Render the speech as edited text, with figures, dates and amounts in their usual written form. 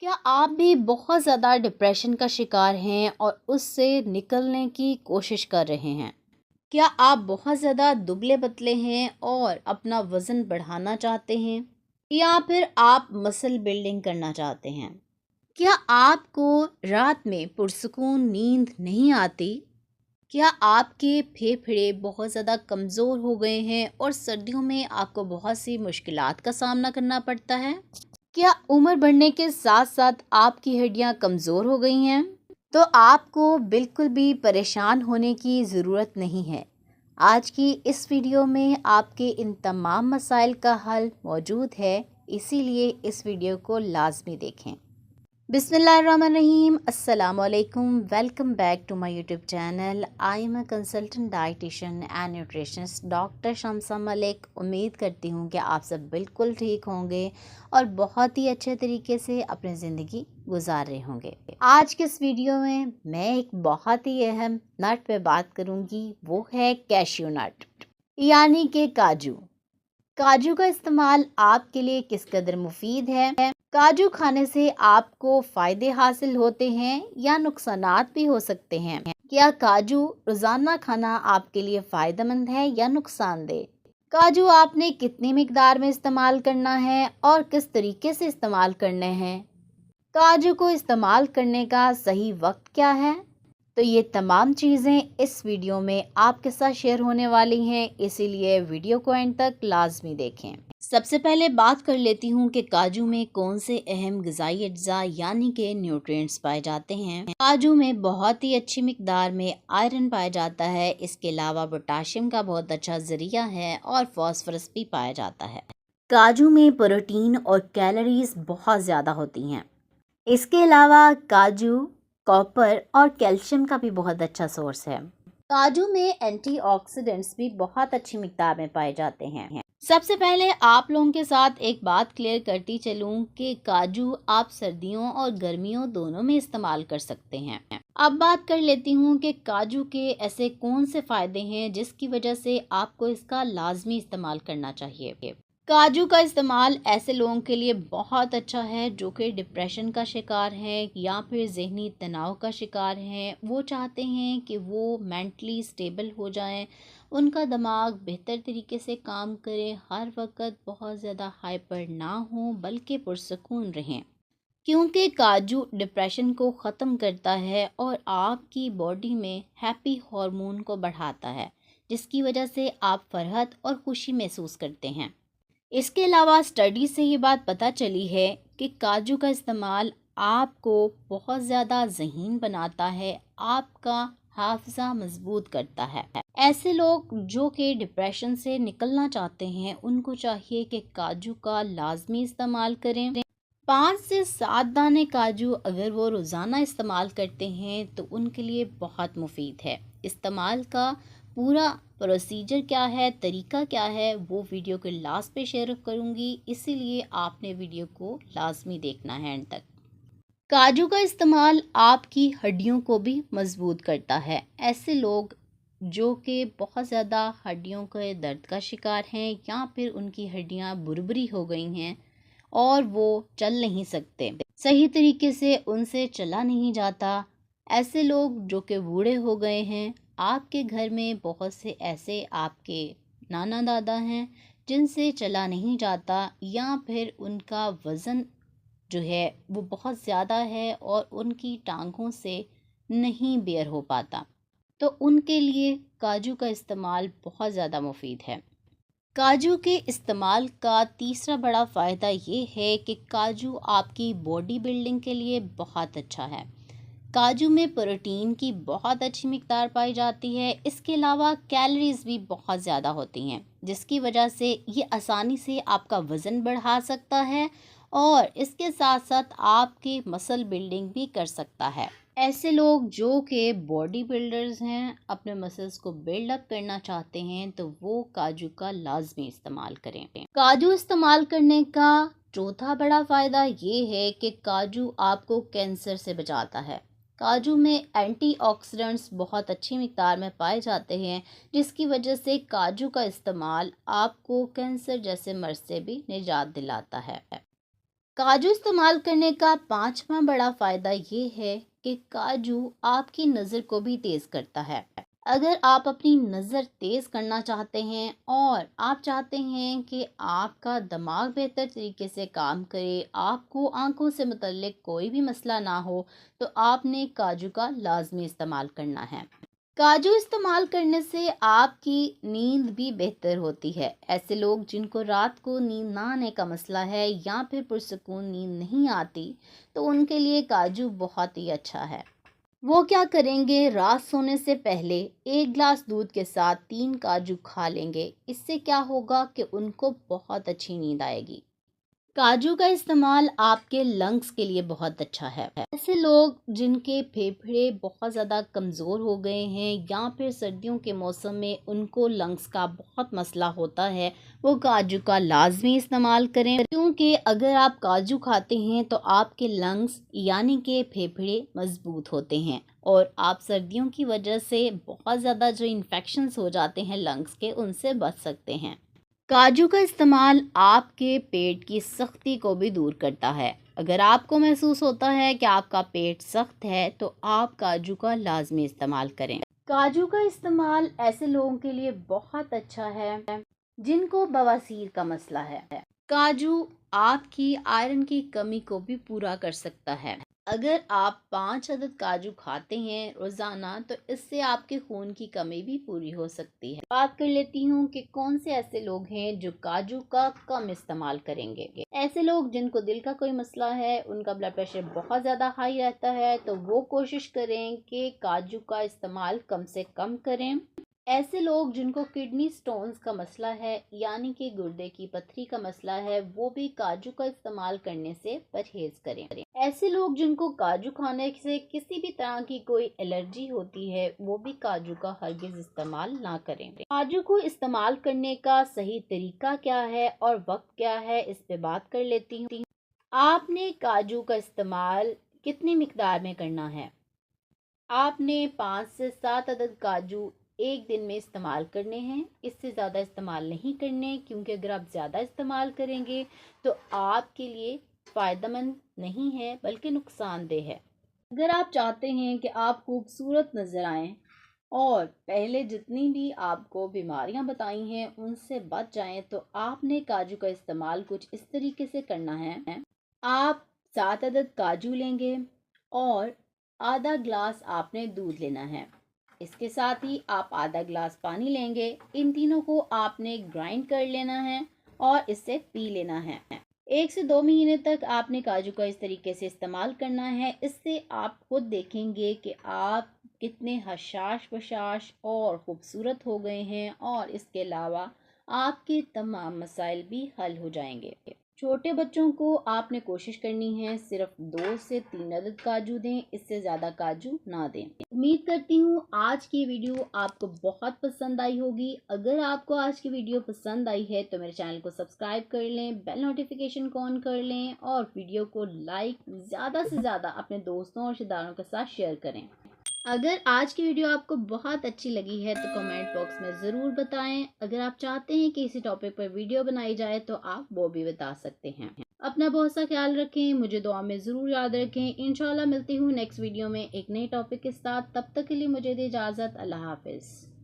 क्या आप भी बहुत ज़्यादा डिप्रेशन का शिकार हैं और उससे निकलने की कोशिश कर रहे हैं? क्या आप बहुत ज़्यादा दुबले-पतले हैं और अपना वज़न बढ़ाना चाहते हैं? या फिर आप मसल बिल्डिंग करना चाहते हैं? क्या आपको रात में पुरसुकून नींद नहीं आती? क्या आपके फेफड़े बहुत ज़्यादा कमज़ोर हो गए हैं और सर्दियों में आपको बहुत सी मुश्किलात का सामना करना पड़ता है? क्या उम्र बढ़ने के साथ साथ आपकी हड्डियां कमज़ोर हो गई हैं? तो आपको बिल्कुल भी परेशान होने की ज़रूरत नहीं है। आज की इस वीडियो में आपके इन तमाम मसाइल का हल मौजूद है, इसीलिए इस वीडियो को लाजमी देखें। बिस्मिल्लाहिर्रहमानिर्रहीम, अस्सलाम वालेकुम। Welcome back to my YouTube channel. I am a consultant dietitian and nutritionist doctor Shamsa Malik. उम्मीद करती हूँ कि आप सब बिल्कुल ठीक होंगे और बहुत ही अच्छे तरीके से अपनी ज़िंदगी गुजार रहे होंगे। आज के इस वीडियो में मैं एक बहुत ही अहम नट पे बात करूँगी, वो है कैश्यू नट यानी कि काजू। काजू का इस्तेमाल आपके लिए किस कदर मुफीद है? काजू खाने से आपको फ़ायदे हासिल होते हैं या नुकसानात भी हो सकते हैं? क्या काजू रोज़ाना खाना आपके लिए फ़ायदेमंद है या नुकसानदेह? काजू आपने कितनी मिकदार में इस्तेमाल करना है और किस तरीके से इस्तेमाल करने हैं? काजू को इस्तेमाल करने का सही वक्त क्या है? तो ये तमाम चीज़ें इस वीडियो में आपके साथ शेयर होने वाली हैं, इसीलिए वीडियो को एंड तक लाजमी देखें। सबसे पहले बात कर लेती हूँ कि काजू में कौन से अहम ग़िज़ाई अज्जा यानी कि न्यूट्रिएंट्स पाए जाते हैं। काजू में बहुत ही अच्छी मिकदार में आयरन पाया जाता है, इसके अलावा पोटाशियम का बहुत अच्छा ज़रिया है और फॉस्फोरस भी पाया जाता है। काजू में प्रोटीन और कैलोरीज बहुत ज़्यादा होती हैं। इसके अलावा काजू कॉपर और कैल्शियम का भी बहुत अच्छा सोर्स है। काजू में एंटीऑक्सीडेंट्स भी बहुत अच्छी मिकदार में पाए जाते हैं। सबसे पहले आप लोगों के साथ एक बात क्लियर करती चलूं कि काजू आप सर्दियों और गर्मियों दोनों में इस्तेमाल कर सकते हैं। अब बात कर लेती हूं कि काजू के ऐसे कौन से फ़ायदे हैं जिसकी वजह से आपको इसका लाजमी इस्तेमाल करना चाहिए। काजू का इस्तेमाल ऐसे लोगों के लिए बहुत अच्छा है जो कि डिप्रेशन का शिकार हैं या फिर ज़हनी तनाव का शिकार हैं। वो चाहते हैं कि वो मेंटली स्टेबल हो जाएं, उनका दिमाग बेहतर तरीके से काम करे, हर वक्त बहुत ज़्यादा हाइपर ना हो बल्कि पुरसकून रहें, क्योंकि काजू डिप्रेशन को ख़त्म करता है और आपकी बॉडी में हैप्पी हार्मोन को बढ़ाता है, जिसकी वजह से आप फरहत और खुशी महसूस करते हैं। इसके अलावा स्टडी से ये बात पता चली है कि काजू का इस्तेमाल आपको बहुत ज़्यादा ज़हीन बनाता है, आपका हाफजा मजबूत करता है। ऐसे लोग जो कि डिप्रेशन से निकलना चाहते हैं, उनको चाहिए कि काजू का लाजमी इस्तेमाल करें। 5 से 7 दाने काजू अगर वो रोज़ाना इस्तेमाल करते हैं तो उनके लिए बहुत मुफीद है। इस्तेमाल का पूरा प्रोसीजर क्या है, तरीका क्या है, वो वीडियो के लास्ट पे शेयर करूँगी, इसीलिए आपने वीडियो को लाजमी देखना है एंड तक। काजू का इस्तेमाल आपकी हड्डियों को भी मजबूत करता है। ऐसे लोग जो कि बहुत ज़्यादा हड्डियों के दर्द का शिकार हैं या फिर उनकी हड्डियां बुरबुरी हो गई हैं और वो चल नहीं सकते, सही तरीके से उनसे चला नहीं जाता, ऐसे लोग जो कि बूढ़े हो गए हैं, आपके घर में बहुत से ऐसे आपके नाना दादा हैं जिनसे चला नहीं जाता या फिर उनका वज़न जो है वो बहुत ज़्यादा है और उनकी टांगों से नहीं बेयर हो पाता, तो उनके लिए काजू का इस्तेमाल बहुत ज़्यादा मुफीद है। काजू के इस्तेमाल का तीसरा बड़ा फ़ायदा ये है कि काजू आपकी बॉडी बिल्डिंग के लिए बहुत अच्छा है। काजू में प्रोटीन की बहुत अच्छी मिकदार पाई जाती है, इसके अलावा कैलोरीज भी बहुत ज़्यादा होती हैं, जिसकी वजह से ये आसानी से आपका वज़न बढ़ा सकता है और इसके साथ साथ आपकी मसल बिल्डिंग भी कर सकता है। ऐसे लोग जो कि बॉडी बिल्डर्स हैं, अपने मसल्स को बिल्ड अप करना चाहते हैं, तो वो काजू का लाजमी इस्तेमाल करें। काजू इस्तेमाल करने का चौथा बड़ा फ़ायदा ये है कि काजू आपको कैंसर से बचाता है। काजू में एंटीऑक्सीडेंट्स बहुत अच्छी मिकदार में पाए जाते हैं, जिसकी वजह से काजू का इस्तेमाल आपको कैंसर जैसे मर्ज से भी निजात दिलाता है। काजू इस्तेमाल करने का पांचवा बड़ा फ़ायदा ये है कि काजू आपकी नज़र को भी तेज़ करता है। अगर आप अपनी नज़र तेज़ करना चाहते हैं और आप चाहते हैं कि आपका दिमाग बेहतर तरीके से काम करे, आपको आंखों से मुतल्लिक कोई भी मसला ना हो, तो आपने काजू का लाजमी इस्तेमाल करना है। काजू इस्तेमाल करने से आपकी नींद भी बेहतर होती है। ऐसे लोग जिनको रात को नींद ना आने का मसला है या फिर पुरसकून नींद नहीं आती, तो उनके लिए काजू बहुत ही अच्छा है। वो क्या करेंगे, रात सोने से पहले 1 गिलास दूध के साथ 3 काजू खा लेंगे। इससे क्या होगा कि उनको बहुत अच्छी नींद आएगी। काजू का इस्तेमाल आपके लंग्स के लिए बहुत अच्छा है। ऐसे लोग जिनके फेफड़े बहुत ज़्यादा कमज़ोर हो गए हैं या फिर सर्दियों के मौसम में उनको लंग्स का बहुत मसला होता है, वो काजू का लाजमी इस्तेमाल करें, क्योंकि अगर आप काजू खाते हैं तो आपके लंग्स यानी कि फेफड़े मजबूत होते हैं और आप सर्दियों की वजह से बहुत ज़्यादा जो इन्फेक्शंस हो जाते हैं लंग्स के, उनसे बच सकते हैं। काजू का इस्तेमाल आपके पेट की सख्ती को भी दूर करता है। अगर आपको महसूस होता है कि आपका पेट सख्त है, तो आप काजू का लाजमी इस्तेमाल करें। काजू का इस्तेमाल ऐसे लोगों के लिए बहुत अच्छा है जिनको बवासीर का मसला है। काजू आपकी आयरन की कमी को भी पूरा कर सकता है। अगर आप 5 अदद काजू खाते हैं रोज़ाना, तो इससे आपके खून की कमी भी पूरी हो सकती है। बात कर लेती हूँ कि कौन से ऐसे लोग हैं जो काजू का कम इस्तेमाल करेंगे। ऐसे लोग जिनको दिल का कोई मसला है, उनका ब्लड प्रेशर बहुत ज़्यादा हाई रहता है, तो वो कोशिश करें कि काजू का इस्तेमाल कम से कम करें। ऐसे लोग जिनको किडनी स्टोन्स का मसला है यानी कि गुर्दे की पथरी का मसला है, वो भी काजू का इस्तेमाल करने से परहेज करें। ऐसे लोग जिनको काजू खाने से किसी भी तरह की कोई एलर्जी होती है, वो भी काजू का हरगिज इस्तेमाल ना करें। काजू को इस्तेमाल करने का सही तरीका क्या है और वक्त क्या है, इस पे बात कर लेती हूँ। आपने काजू का इस्तेमाल कितनी मिकदार में करना है। आपने 5 से 7 अदद काजू एक दिन में इस्तेमाल करने हैं। इससे ज़्यादा इस्तेमाल नहीं करने, क्योंकि अगर आप ज़्यादा इस्तेमाल करेंगे तो आपके लिए फ़ायदेमंद नहीं है बल्कि नुकसानदेह है। अगर आप चाहते हैं कि आप खूबसूरत नज़र आएं और पहले जितनी भी आपको बीमारियां बताई हैं उनसे बच जाएं, तो आपने काजू का इस्तेमाल कुछ इस तरीके से करना है। आप 7 अदद काजू लेंगे और आधा ग्लास आपने दूध लेना है। इसके साथ ही आप आधा ग्लास पानी लेंगे। इन तीनों को आपने ग्राइंड कर लेना है और इससे पी लेना है। 1 से 2 महीने तक आपने काजू का इस तरीके से इस्तेमाल करना है। इससे आप खुद देखेंगे कि आप कितने हशाश बशाश और ख़ूबसूरत हो गए हैं और इसके अलावा आपके तमाम मसाइल भी हल हो जाएंगे। छोटे बच्चों को आपने कोशिश करनी है सिर्फ 2 से 3 अदद काजू दें, इससे ज़्यादा काजू ना दें। उम्मीद करती हूँ आज की वीडियो आपको बहुत पसंद आई होगी। अगर आपको आज की वीडियो पसंद आई है तो मेरे चैनल को सब्सक्राइब कर लें, बेल नोटिफिकेशन को ऑन कर लें और वीडियो को लाइक ज़्यादा से ज़्यादा अपने दोस्तों और रिश्तेदारों के साथ शेयर करें। अगर आज की वीडियो आपको बहुत अच्छी लगी है तो कमेंट बॉक्स में ज़रूर बताएं। अगर आप चाहते हैं कि इसी टॉपिक पर वीडियो बनाई जाए तो आप वो भी बता सकते हैं। अपना बहुत सा ख्याल रखें, मुझे दुआ में ज़रूर याद रखें। इंशाल्लाह मिलती हूँ नेक्स्ट वीडियो में एक नए टॉपिक के साथ। तब तक के लिए मुझे दे इजाज़त। अल्लाह हाफिज़।